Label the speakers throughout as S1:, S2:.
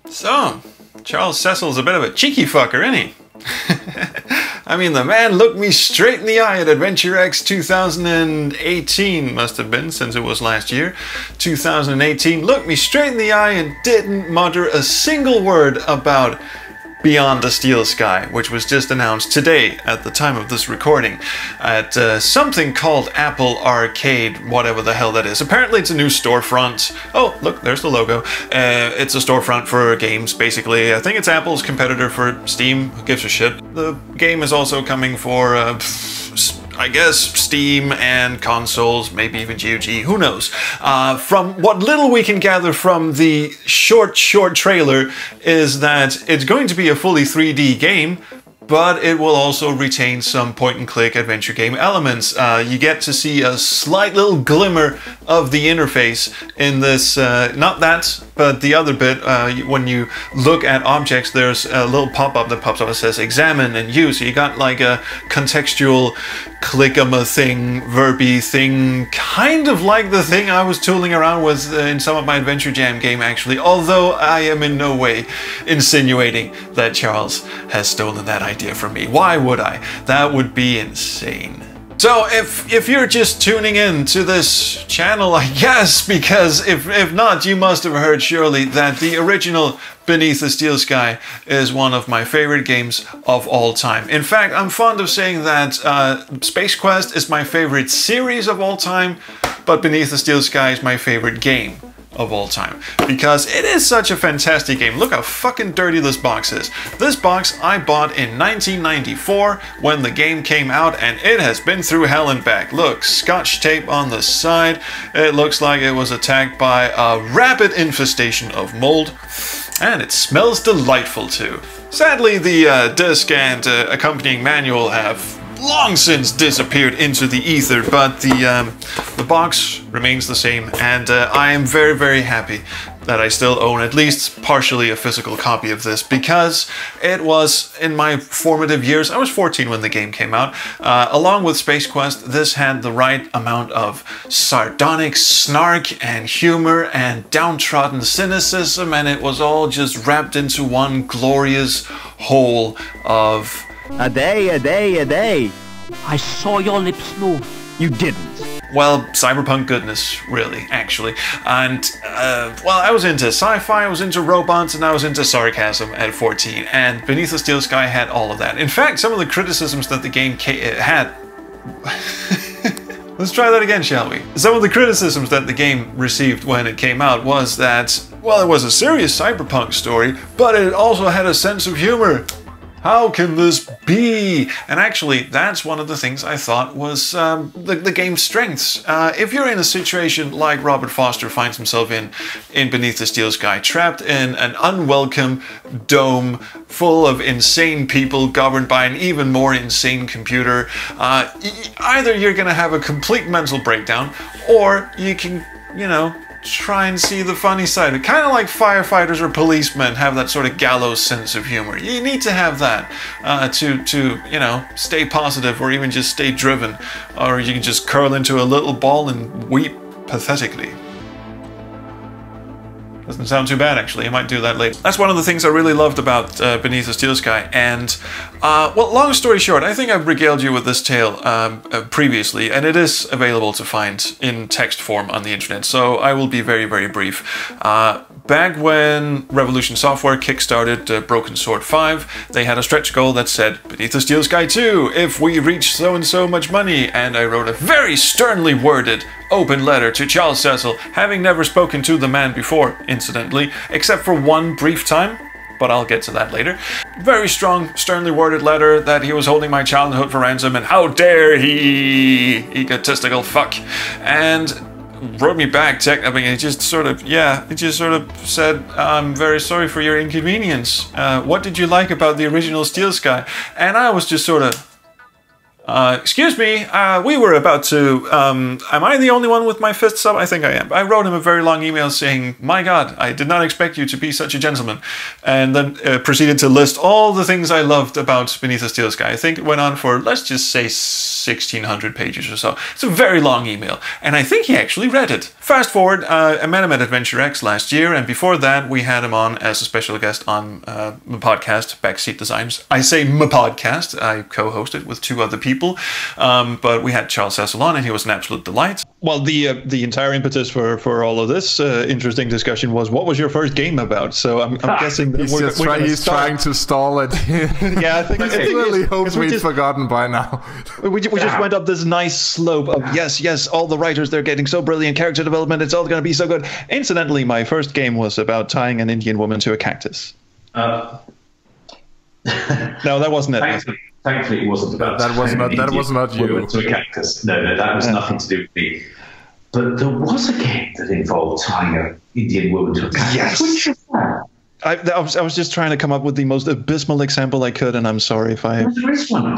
S1: So, Charles Cecil's a bit of a cheeky fucker, isn't he? I mean, the man looked me straight in the eye at Adventure X 2018, must have been, since it was last year. 2018, looked me straight in the eye and didn't mutter a single word about Beyond the Steel Sky, which was just announced today at the time of this recording at something called Apple Arcade, whatever the hell that is. Apparently it's a new storefront. Oh, look, there's the logo. It's a storefront for games, basically. I think it's Apple's competitor for Steam. Who gives a shit? The game is also coming for I guess Steam and consoles, maybe even GOG, who knows. From what little we can gather from the short trailer is that it's going to be a fully 3D game, but it will also retain some point-and-click adventure game elements. You get to see a slight little glimmer of the interface in this, not that, but the other bit. When you look at objects, there's a little pop-up that pops up that says examine and use. So you got like a contextual click-a-ma-thing, verby thing, kind of like the thing I was tooling around with in some of my Adventure Jam game, actually, although I am in no way insinuating that Charles has stolen that idea from me. Why would I? That would be insane. So if you're just tuning in to this channel, I guess, because if not, you must have heard surely that the original Beneath the Steel Sky is one of my favorite games of all time. In fact, I'm fond of saying that Space Quest is my favorite series of all time, but Beneath the Steel Sky is my favorite game of all time, because it is such a fantastic game. Look how fucking dirty this box is. This box I bought in 1994 when the game came out, and it has been through hell and back. Look, scotch tape on the side. It looks like it was attacked by a rapid infestation of mold, and it smells delightful too. Sadly, the disc and accompanying manual have long since disappeared into the ether, but the box remains the same, and I am very, very happy that I still own at least partially a physical copy of this, because it was in my formative years. I was 14 when the game came out. Along with Space Quest, this had the right amount of sardonic snark and humor and downtrodden cynicism, and it was all just wrapped into one glorious whole of
S2: a day, a day, a day. I saw your lips move. You didn't.
S1: Well, cyberpunk goodness, really, actually. And, well, I was into sci-fi, I was into robots, and I was into sarcasm at 14. And Beneath the Steel Sky had all of that. In fact, some of the criticisms that the game had... Let's try that again, shall we? Some of the criticisms that the game received when it came out was that, well, it was a serious cyberpunk story, but it also had a sense of humor. How can this be? And actually, that's one of the things I thought was the game's strengths. If you're in a situation like Robert Foster finds himself in Beneath the Steel Sky, trapped in an unwelcome dome full of insane people governed by an even more insane computer, either you're going to have a complete mental breakdown, or you can, you know, try and see the funny side. Kind of like firefighters or policemen have that sort of gallows sense of humor. You need to have that to you know, stay positive, or even just stay driven. Or you can just curl into a little ball and weep pathetically. Doesn't sound too bad, actually. I might do that later. That's one of the things I really loved about Beneath the Steel Sky. And, well, long story short, I think I've regaled you with this tale previously, and it is available to find in text form on the internet, so I will be very, very brief. Back when Revolution Software kickstarted Broken Sword 5, they had a stretch goal that said, Beneath the Steel Sky 2, if we reach so and so much money, and I wrote a very sternly worded open letter to Charles Cecil, having never spoken to the man before, incidentally, except for one brief time, but I'll get to that later. Very strong, sternly worded letter that he was holding my childhood for ransom, and how dare he, egotistical fuck, and wrote me back, I mean, it just sort of, yeah, it just sort of said, I'm very sorry for your inconvenience. What did you like about the original Steel Sky? And I was just sort of, Excuse me, we were about to, am I the only one with my fists up? I think I am. I wrote him a very long email saying, my God, I did not expect you to be such a gentleman. And then proceeded to list all the things I loved about Beneath the Steel Sky. I think it went on for, let's just say, 1,600 pages or so. It's a very long email. And I think he actually read it. Fast forward, I met him at Adventure X last year. And before that, we had him on as a special guest on my podcast, Backseat Designs. I say my podcast. I co-host it with 2 other people. But we had Charles Cecil on, and he was an absolute delight. Well, the entire impetus for all of this interesting discussion was, what was your first game about? So I'm guessing that
S3: he's trying to stall it.
S1: Yeah, I think
S3: he really hopes we'd forgotten by now.
S1: We just went up this nice slope of yes, all the writers, they're getting so brilliant, character development, it's all going to be so good. Incidentally, my first game was about tying an Indian woman to a cactus. No, that wasn't it.
S4: Thankfully, it wasn't about
S3: that was not you.
S4: To a cactus. No, that was nothing to do with me. But there was a game that involved tying an Indian woman to a cactus.
S1: Yes.
S4: Which was that?
S1: I was just trying to come up with the most abysmal example I could, and I'm sorry if I...
S4: There is one.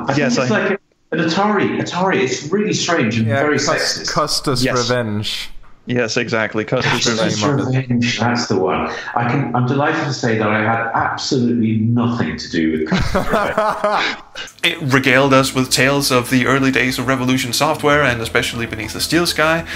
S4: I think it's like an Atari. It's really strange and very sexist.
S3: Custer's Revenge.
S1: Yes, exactly. Custer's
S4: Revenge. That's the one. I'm delighted to say that I had absolutely nothing to do with Custer's Revenge.
S1: It regaled us with tales of the early days of Revolution Software, and especially Beneath the Steel Sky,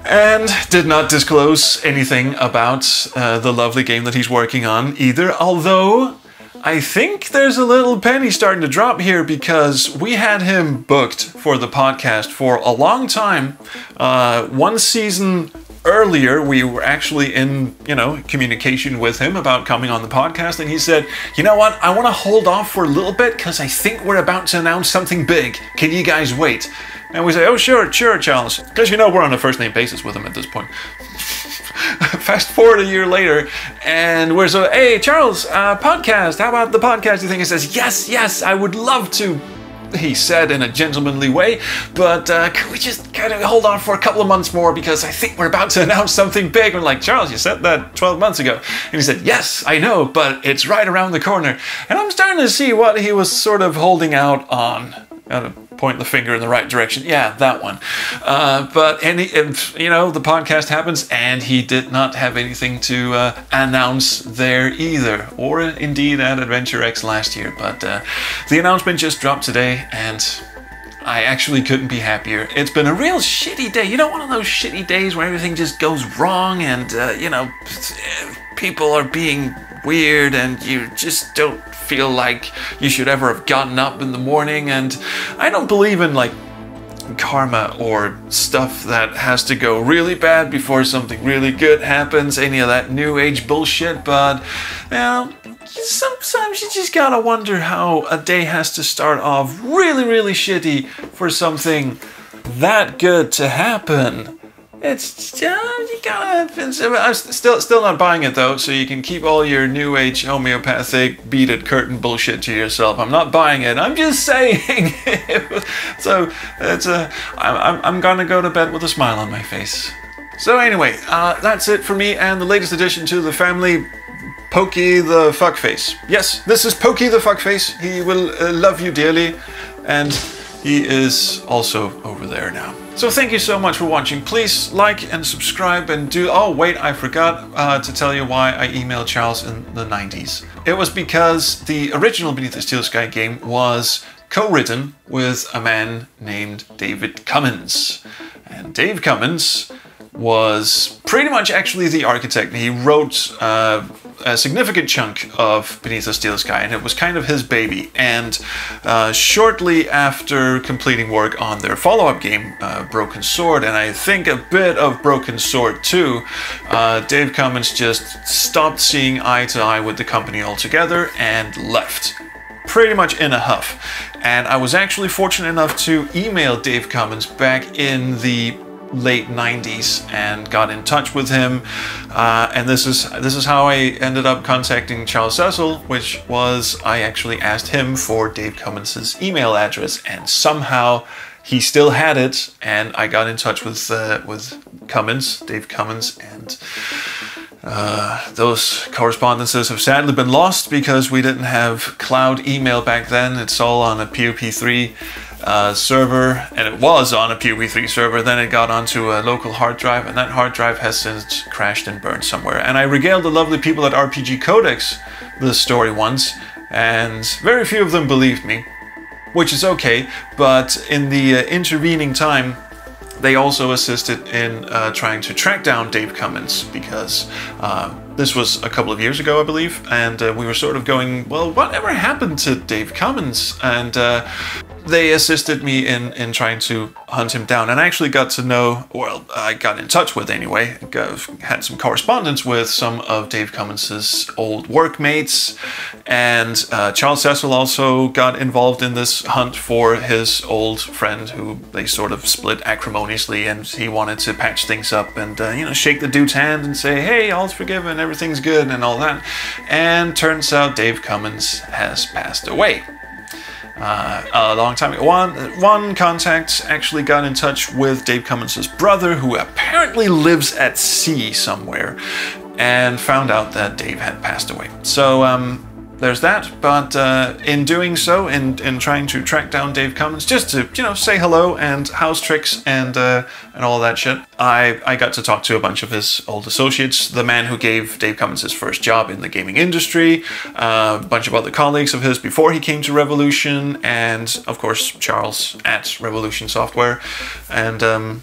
S1: and did not disclose anything about the lovely game that he's working on either, although I think there's a little penny starting to drop here, because we had him booked for the podcast for a long time. 1 season earlier, we were actually in, communication with him about coming on the podcast, and he said, you know what, I want to hold off for a little bit because I think we're about to announce something big. Can you guys wait? And we say, oh, sure, Charles, because we're on a first-name basis with him at this point. Fast forward a year later, and we're so, hey, Charles, podcast, how about the podcast? You think? He says, yes, I would love to, he said in a gentlemanly way, but could we just kind of hold on for a couple of months more, because I think we're about to announce something big. We're like, Charles, you said that 12 months ago. And he said, yes, I know, but it's right around the corner. And I'm starting to see what he was sort of holding out on. Point the finger in the right direction. Yeah, that one. But the podcast happens, and he did not have anything to announce there either, or indeed at Adventure X last year. But the announcement just dropped today, and I actually couldn't be happier. It's been a real shitty day. One of those shitty days where everything just goes wrong, and people are being weird, and you just don't feel like you should ever have gotten up in the morning. And I don't believe in karma or stuff that has to go really bad before something really good happens, any of that new age bullshit, but sometimes you just gotta wonder how a day has to start off really, really shitty for something that good to happen. It's you gotta. I'm still not buying it though. So you can keep all your new age homeopathic beaded curtain bullshit to yourself. I'm not buying it. I'm just saying. So I'm gonna go to bed with a smile on my face. So anyway, that's it for me and the latest addition to the family, Pokey the Fuckface. Yes, this is Pokey the Fuckface. He will love you dearly, and he is also over there now. So thank you so much for watching. Please like and subscribe, and do... Oh, wait, I forgot to tell you why I emailed Charles in the 90s. It was because the original Beneath the Steel Sky game was co-written with a man named David Cummins. And Dave Cummins was pretty much actually the architect. He wrote a significant chunk of Beneath the Steel Sky, and it was kind of his baby. And shortly after completing work on their follow-up game, Broken Sword, and I think a bit of Broken Sword too, Dave Cummins just stopped seeing eye to eye with the company altogether and left. Pretty much in a huff. And I was actually fortunate enough to email Dave Cummins back in the late 90s and got in touch with him, and this is how I ended up contacting Charles Cecil, which was I actually asked him for Dave Cummins' email address, and somehow he still had it, and I got in touch with Cummins, Dave Cummins, and Those correspondences have sadly been lost because we didn't have cloud email back then. It's all on a POP3 server, and it was on a POP3 server. Then it got onto a local hard drive, and that hard drive has since crashed and burned somewhere. And I regaled the lovely people at RPG Codex this story once, and very few of them believed me, which is okay, but in the intervening time, they also assisted in trying to track down Dave Cummins, because this was a couple of years ago, I believe, and we were sort of going, well, whatever happened to Dave Cummins? And they assisted me in trying to hunt him down, and I actually got to know, well, I got in touch with anyway, had some correspondence with some of Dave Cummins' old workmates, and Charles Cecil also got involved in this hunt for his old friend, who they sort of split acrimoniously, and he wanted to patch things up and, you know, shake the dude's hand and say, hey, all's forgiven, everything's good, and all that. And turns out Dave Cummins has passed away. A long time ago. One contact actually got in touch with Dave Cummins' brother, who apparently lives at sea somewhere, and found out that Dave had passed away. So there's that, but in doing so, in trying to track down Dave Cummins, just to, you know, say hello and house tricks and all that shit, I got to talk to a bunch of his old associates, the man who gave Dave Cummins his first job in the gaming industry, a bunch of other colleagues of his before he came to Revolution, and of course Charles at Revolution Software, and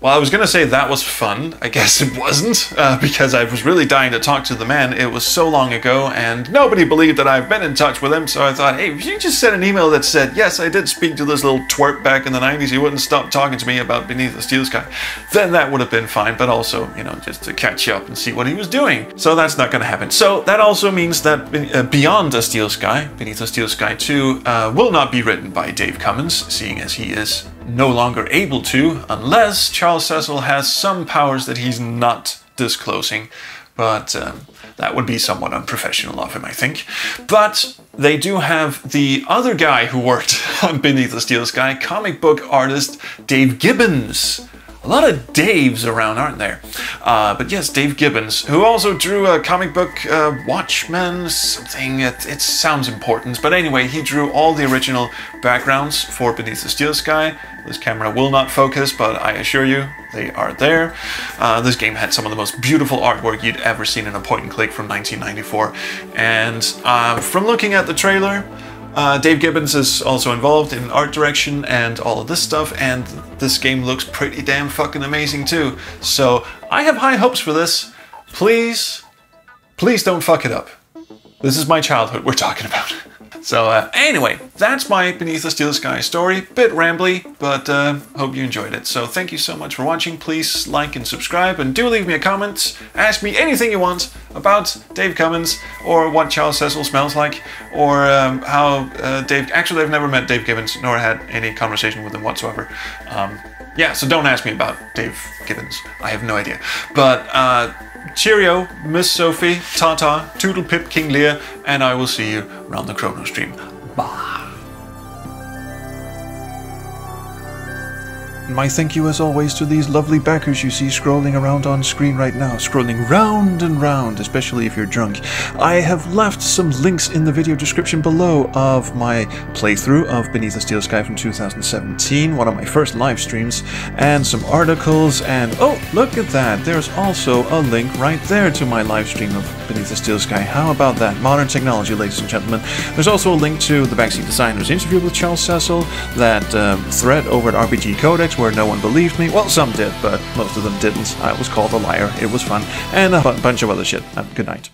S1: well, I was going to say that was fun. I guess it wasn't, because I was really dying to talk to the man. It was so long ago, and nobody believed that I've been in touch with him, so I thought, hey, if you just sent an email that said, yes, I did speak to this little twerp back in the 90s, he wouldn't stop talking to me about Beneath the Steel Sky, then that would have been fine, but also, you know, just to catch up and see what he was doing. So that's not going to happen. So that also means that Beyond the Steel Sky, Beneath the Steel Sky 2, will not be written by Dave Cummins, seeing as he is no longer able to, unless Charles Cecil has some powers that he's not disclosing, but that would be somewhat unprofessional of him, I think. But they do have the other guy who worked on Beneath the Steel Sky, comic book artist Dave Gibbons. A lot of Daves around, aren't there? But yes, Dave Gibbons, who also drew a comic book, Watchmen, something, it sounds important. But anyway, he drew all the original backgrounds for Beneath the Steel Sky. This camera will not focus, but I assure you, they are there. This game had some of the most beautiful artwork you'd ever seen in a point-and-click from 1994. And from looking at the trailer, Dave Gibbons is also involved in art direction and all of this stuff, and this game looks pretty damn fucking amazing too. So I have high hopes for this. Please, please don't fuck it up. This is my childhood we're talking about. So anyway, that's my Beneath the Steel Sky story. Bit rambly, but hope you enjoyed it. So thank you so much for watching. Please like and subscribe, and do leave me a comment. Ask me anything you want about Dave Cummins, or what Charles Cecil smells like, or how Dave... Actually, I've never met Dave Gibbons, nor had any conversation with him whatsoever. Yeah, so don't ask me about Dave Gibbons. I have no idea. But cheerio, Miss Sophie, ta-ta, toodle pip King Lear, and I will see you around the Chrono stream. Bye. My thank you as always to these lovely backers you see scrolling around on screen right now, scrolling round and round, especially if you're drunk. I have left some links in the video description below of my playthrough of Beneath the Steel Sky from 2017, one of my first live streams, and some articles, and oh, look at that, there's also a link right there to my live stream of Beneath the Steel Sky. How about that? Modern technology, ladies and gentlemen. There's also a link to the Backseat Designer's interview with Charles Cecil, that thread over at RPG Codex where no one believed me. Well, some did, but most of them didn't. I was called a liar. It was fun. And a bunch of other shit. Good night.